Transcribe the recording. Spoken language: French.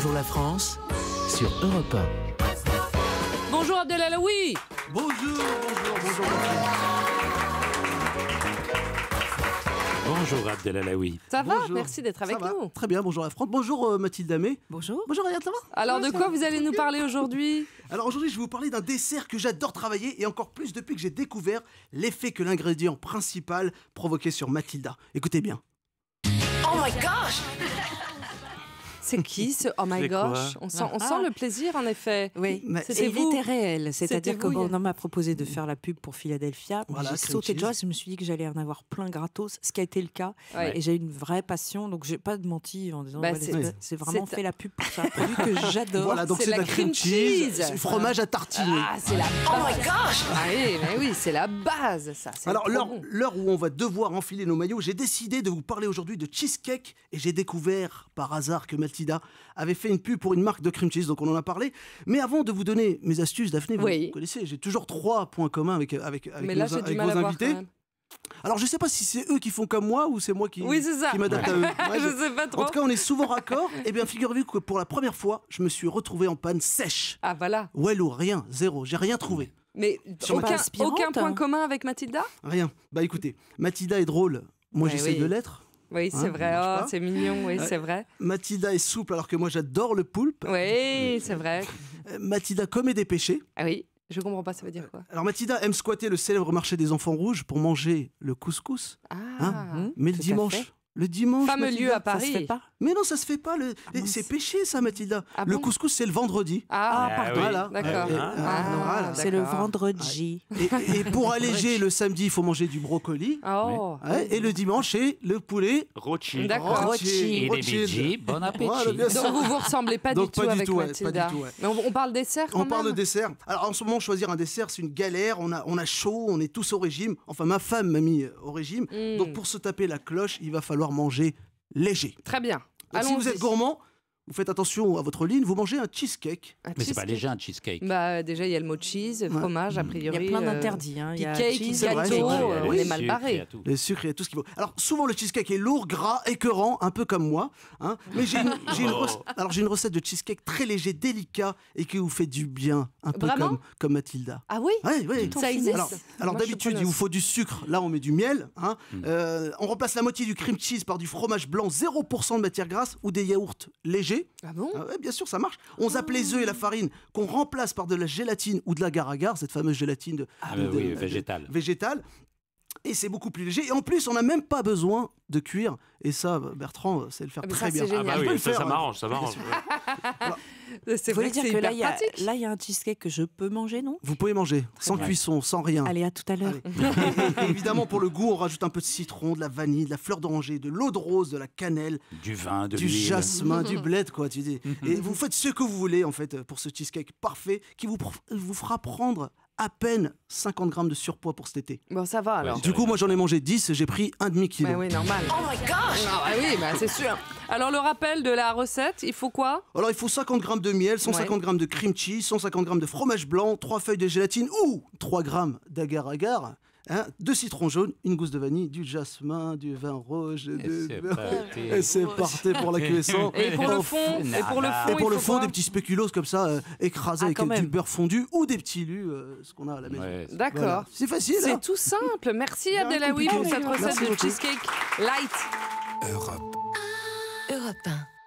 Bonjour la France sur Europe 1. Bonjour Abdelalaoui. Bonjour. Bonjour Abdelalaoui. Ça va? Bonjour. Merci d'être avec Ça va nous. Très bien, bonjour la France. Bonjour Mathilde Amé. Bonjour. Bonjour Ariane, ça va? Alors de quoi vous allez nous parler aujourd'hui? Alors aujourd'hui, je vais vous parler d'un dessert que j'adore travailler et encore plus depuis que j'ai découvert l'effet que l'ingrédient principal provoquait sur Mathilda. Écoutez bien. Oh my gosh! C'est qui ce Oh my C'est quoi? gosh? On sent le plaisir en effet. Oui, Mais- C'était et il vous. était réel. C'est-à-dire C'était que vous, mon homme m'a proposé de faire la pub pour Philadelphia. Voilà, J'ai cream sauté de cheese. joie, je me suis dit que j'allais en avoir plein gratos, ce qui a été le cas. Ouais. Et j'ai une vraie passion, donc j'ai pas menti en disant Bah, ouais, c'est- c'est vraiment c'est- fait la pub pour ça. Un produit que j'adore. Voilà, donc c'est c'est de la la cream cream cheese, cheese. c'est du fromage à tartiner. Ah, c'est la Oh my base. gosh! Ah oui, mais oui, c'est la base ça. c'est Alors trop l'heure bon. l'heure où on va devoir enfiler nos maillots, j'ai décidé de vous parler aujourd'hui de cheesecake et j'ai découvert par hasard que Mathilda avait fait une pub pour une marque de cream cheese, donc on en a parlé. Mais avant de vous donner mes astuces, Daphné, vous Oui. connaissez, j'ai toujours 3 points communs avec Mais là nos- j'ai du avec mal vos à voir invités. quand même. Alors je sais pas si c'est eux qui font comme moi ou c'est moi qui, Oui, c'est ça. qui m'adapte à eux. Ouais, Je sais pas trop. En tout cas, on est souvent raccord. Eh bien, figurez-vous que pour la première fois, je me suis retrouvé en panne sèche. Ah voilà. Wello, rien, zéro, j'ai rien trouvé. Mais Sur ma aucun, aspirante, aucun point hein. commun avec Mathilda? Rien. Bah écoutez, Mathilda est drôle, moi Ouais, j'essaie oui. de l'être. Oui, c'est Hein, vrai. ça marche Oh, pas. c'est mignon, oui, Ouais. c'est vrai. Mathilda est souple alors que moi j'adore le poulpe. Oui, c'est vrai. Mathilda commet des péchés. Ah oui, je comprends pas, ça veut dire quoi? Alors Mathilda aime squatter le célèbre marché des enfants rouges pour manger le couscous. Ah, Mais tout le à dimanche, fait. fameux Mathilda, lieu à Ça Paris. se fait pas. Mais non, ça se fait pas. mince. C'est péché ça, Mathilda. Ah le bon couscous, c'est le vendredi. Ah, pardon. Voilà. D'accord. Voilà. C'est le d'accord. vendredi. Et pour alléger le samedi, il faut manger du brocoli. Oh, Ouais, et le dimanche, c'est le poulet. Rothschild. D'accord. Rôti. Et des bidji, bon appétit. Voilà, bien sûr. donc vous vous ressemblez pas Donc, du tout pas du avec tout, ouais, Mathilda. pas du tout, ouais. Mais on parle dessert quand On parle de même. dessert. Alors en ce moment, choisir un dessert, c'est une galère. On a chaud, on est tous au régime. Enfin, ma femme m'a mis au régime. Mm. Donc pour se taper la cloche, il va falloir manger léger. Très bien. Donc, si vous Allons-y. êtes gourmand, vous faites attention à votre ligne, vous mangez un cheesecake. Un Mais c'est pas cheesecake. léger un cheesecake. Bah déjà il y a le mot cheese, fromage a Il priori. y a plein d'interdits. Hein. Il y a cake, cheese, c'est vrai, gâteau, c'est vrai. on Oui, est mal barré. Le sucre, il y a tout ce qu'il faut. Alors souvent le cheesecake est lourd, gras, écœurant, un peu comme moi. Hein. Mais j'ai une recette de cheesecake très léger, délicat et qui vous fait du bien, un peu Vraiment comme Mathilda. Ah oui? Ouais, ouais. Ça existe? Alors Moi, je suis d'habitude, il preneuse. vous faut du sucre. Là, on met du miel. Hein. On remplace la moitié du cream cheese par du fromage blanc, 0% de matière grasse ou des yaourts légers. Ah bon? Ah ouais, bien sûr, ça marche. On zappe les œufs et la farine qu'on remplace par de la gélatine ou de l'agar-agar, cette fameuse gélatine végétale. Et c'est beaucoup plus léger. Et en plus, on n'a même pas besoin de cuire. Et ça, Bertrand sait le faire Ah, mais très ça, bien. c'est génial. Ah bah Je peux oui, le faire, ça hein. m'arrange, ça m'arrange. C'est Vous vrai voulez que dire c'est que hyper là, pratique. il y a un cheesecake que je peux manger, non? Vous pouvez manger, sans bien. cuisson, sans rien. Allez, à tout à l'heure. Allez. Et évidemment, pour le goût, on rajoute un peu de citron, de la vanille, de la fleur d'oranger, de l'eau de rose, de la cannelle, Du vin, de du l'huile. jasmin, du bled, quoi. Tu dis. Et vous faites ce que vous voulez, en fait, pour ce cheesecake parfait qui vous fera prendre à peine 50 grammes de surpoids pour cet été. Bon ça va alors. Ouais, Du coup, moi, j'en ai mangé 10, j'ai pris un demi-kilo. Bah oui, normal. Oh my gosh! Ah oui, bah c'est sûr. Alors le rappel de la recette, il faut quoi? Alors, il faut 50 grammes de miel, 150 Ouais. grammes de cream cheese, 150 grammes de fromage blanc, 3 feuilles de gélatine ou 3 grammes d'agar-agar, 2 citrons jaunes, une gousse de vanille, du jasmin, du vin rouge. Et c'est parti pour la cuisson. Et pour le Oh, fond, nada. et pour le fond, Et pour il le faut fond, quoi? des petits spéculoos comme ça, écrasés avec quand du même. beurre fondu ou des petits lus, ce qu'on a à la maison. Ouais, D'accord. Voilà. C'est facile, hein. C'est tout simple. Merci Rien de Abdelaoui pour compliqué. cette recette Merci de beaucoup. cheesecake light. Europe 1.